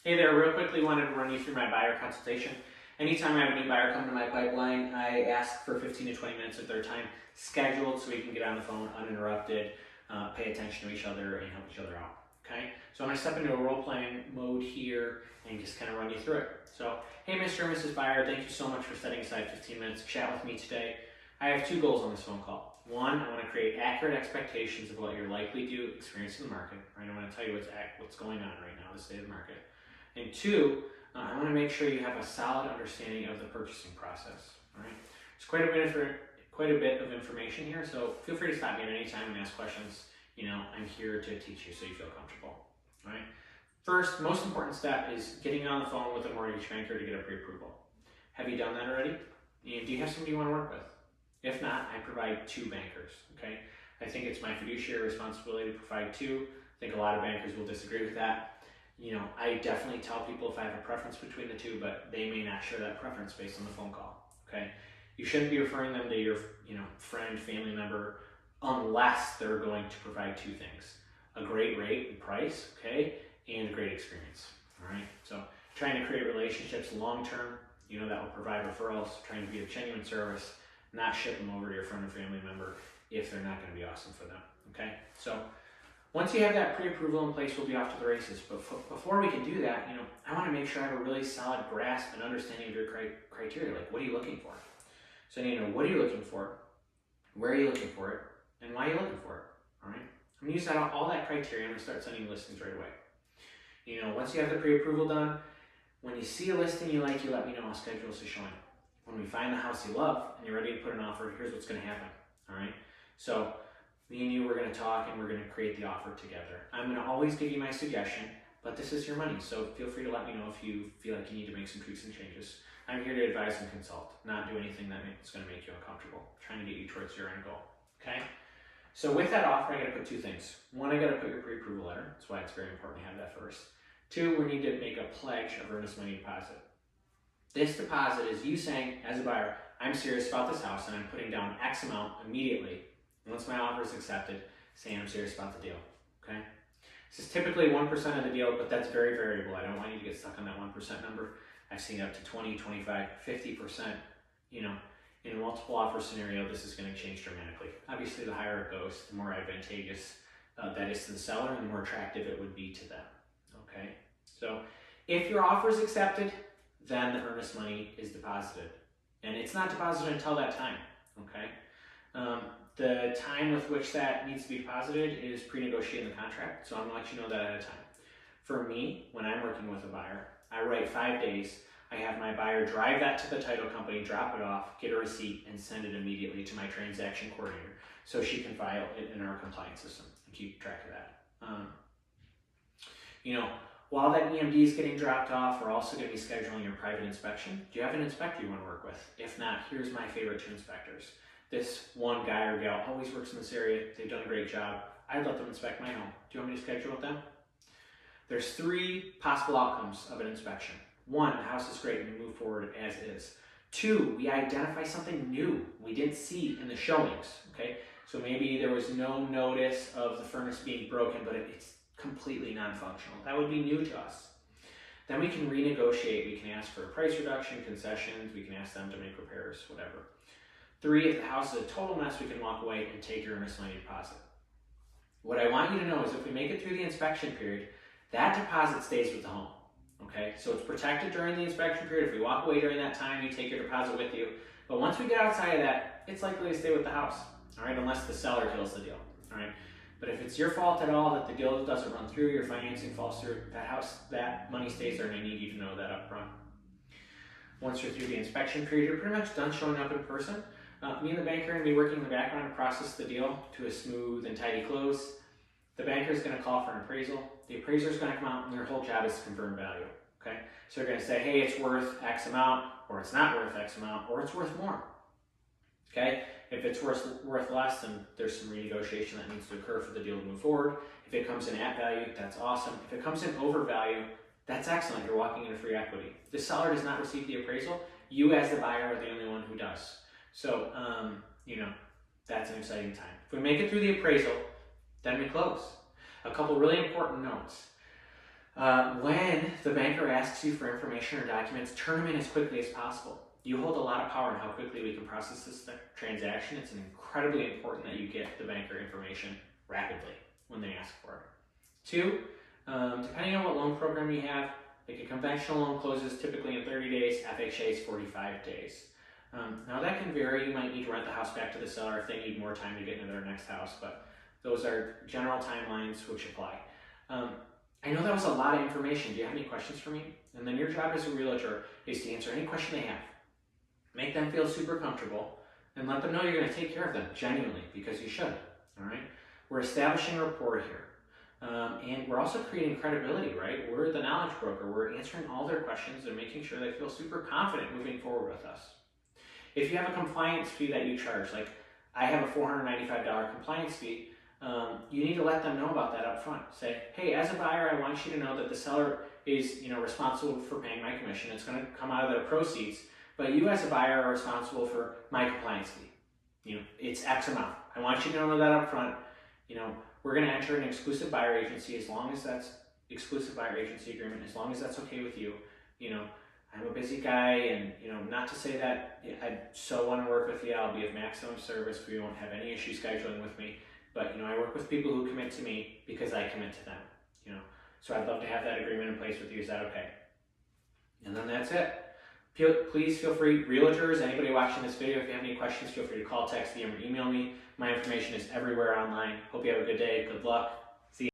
Hey there, real quickly wanted to run you through my buyer consultation. Anytime I have a new buyer come to my pipeline, I ask for 15 to 20 minutes of their time scheduled so we can get on the phone uninterrupted, pay attention to each other, and help each other out. Okay, so I'm going to step into a role-playing mode here and just kind of run you through it. So, hey Mr. and Mrs. Buyer, thank you so much for setting aside 15 minutes to chat with me today. I have two goals on this phone call. One, I want to create accurate expectations of what you're likely to experience in the market. Right? I want to tell you what's going on right now, the state of the market. And two, I want to make sure you have a solid understanding of the purchasing process. All right, it's quite a bit of information here, so feel free to stop me at any time and ask questions. I'm here to teach you so you feel comfortable. All right. First, most important step is getting on the phone with a mortgage banker to get a pre-approval. Have you done that already? And do you have somebody you want to work with? If not, I provide two bankers. Okay, I think it's my fiduciary responsibility to provide two. I think a lot of bankers will disagree with that. I definitely tell people if I have a preference between the two, but they may not share that preference based on the phone call. Okay, you shouldn't be referring them to your friend, family member, unless they're going to provide two things: a great rate and price, okay, and a great experience. All right, so trying to create relationships long term, that will provide referrals. Trying to be a genuine service, not ship them over to your friend or family member if they're not going to be awesome for them. Okay, so once you have that pre-approval in place, we'll be off to the races. But before we can do that, I want to make sure I have a really solid grasp and understanding of your criteria. Like, what are you looking for? So I need to know, what are you looking for? Where are you looking for it? And why are you looking for it? All right. I'm going to use all that criteria. I'm going to start sending listings right away. Once you have the pre-approval done, when you see a listing you like, you let me know. I'll schedule us a showing. When we find the house you love and you're ready to put an offer, here's what's going to happen. All right. So me and you, we're going to talk and we're going to create the offer together. I'm going to always give you my suggestion, but this is your money, so feel free to let me know if you feel like you need to make some tweaks and changes. I'm here to advise and consult, not do anything that's going to make you uncomfortable. Trying to get you towards your end goal. Okay? So with that offer, I got to put two things. One, I got to put your pre-approval letter. That's why it's very important to have that first. Two, we need to make a pledge of earnest money deposit. This deposit is you saying, as a buyer, I'm serious about this house and I'm putting down X amount immediately. Once my offer is accepted, saying I'm serious about the deal, okay? This is typically 1% of the deal, but that's very variable. I don't want you to get stuck on that 1% number. I've seen up to 20, 25, 50%, in a multiple offer scenario, this is gonna change dramatically. Obviously, the higher it goes, the more advantageous that is to the seller and the more attractive it would be to them, okay? So if your offer is accepted, then the earnest money is deposited. And it's not deposited until that time, okay? The time with which that needs to be deposited is pre-negotiating the contract, so I'm gonna let you know that ahead of time. For me, when I'm working with a buyer, I write 5 days. I have my buyer drive that to the title company, drop it off, get a receipt, and send it immediately to my transaction coordinator so she can file it in our compliance system and keep track of that. While that EMD is getting dropped off, we're also going to be scheduling your private inspection. Do you have an inspector you want to work with? If not, here's my favorite two inspectors. This one guy or gal always works in this area. They've done a great job. I'd let them inspect my home. Do you want me to schedule with them? There's 3 possible outcomes of an inspection. 1, the house is great and we move forward as is. 2, we identify something new we didn't see in the showings, okay? So maybe there was no notice of the furnace being broken, but it's completely non-functional. That would be new to us. Then we can renegotiate. We can ask for a price reduction, concessions. We can ask them to make repairs, whatever. 3, if the house is a total mess, we can walk away and take your earnest money deposit. What I want you to know is if we make it through the inspection period, that deposit stays with the home, okay? So it's protected during the inspection period. If we walk away during that time, you take your deposit with you. But once we get outside of that, it's likely to stay with the house, all right, unless the seller kills the deal, all right? But if it's your fault at all that the deal doesn't run through, your financing falls through, that money stays there, and I need you to know that up front. Once you're through the inspection period, you're pretty much done showing up in person. Me and the banker are going to be working in the background to process the deal to a smooth and tidy close. The banker is going to call for an appraisal. The appraiser is going to come out and their whole job is to confirm value, okay? So they're going to say, hey, it's worth X amount, or it's not worth X amount, or it's worth more, okay? If it's worth less, then there's some renegotiation that needs to occur for the deal to move forward. If it comes in at value, that's awesome. If it comes in over value, that's excellent. You're walking into free equity. The seller does not receive the appraisal. You as the buyer are the only one who does. So, that's an exciting time. If we make it through the appraisal, then we close. A couple really important notes. When the banker asks you for information or documents, turn them in as quickly as possible. You hold a lot of power in how quickly we can process this transaction. It's incredibly important that you get the banker information rapidly when they ask for it. 2, depending on what loan program you have, like a conventional loan closes typically in 30 days, FHA is 45 days. Now that can vary. You might need to rent the house back to the seller if they need more time to get into their next house, but those are general timelines which apply. I know that was a lot of information. Do you have any questions for me? And then your job as a realtor is to answer any question they have. Make them feel super comfortable and let them know you're going to take care of them genuinely, because you should. All right? We're establishing a rapport here. And we're also creating credibility, right? We're the knowledge broker. We're answering all their questions and making sure they feel super confident moving forward with us. If you have a compliance fee that you charge, like I have a $495 compliance fee, you need to let them know about that up front. Say, hey, as a buyer, I want you to know that the seller is, responsible for paying my commission. It's going to come out of their proceeds, but you as a buyer are responsible for my compliance fee. It's X amount. I want you to know that up front. We're going to enter an exclusive buyer agency as long as that's exclusive buyer agency agreement, as long as that's okay with you. I'm a busy guy, and not to say that I so want to work with you. I'll be of maximum service. We won't have any issue scheduling with me. But I work with people who commit to me because I commit to them. So I'd love to have that agreement in place with you. Is that okay? And then that's it. Please feel free, realtors, anybody watching this video, if you have any questions, feel free to call, text, DM, or email me. My information is everywhere online. Hope you have a good day. Good luck.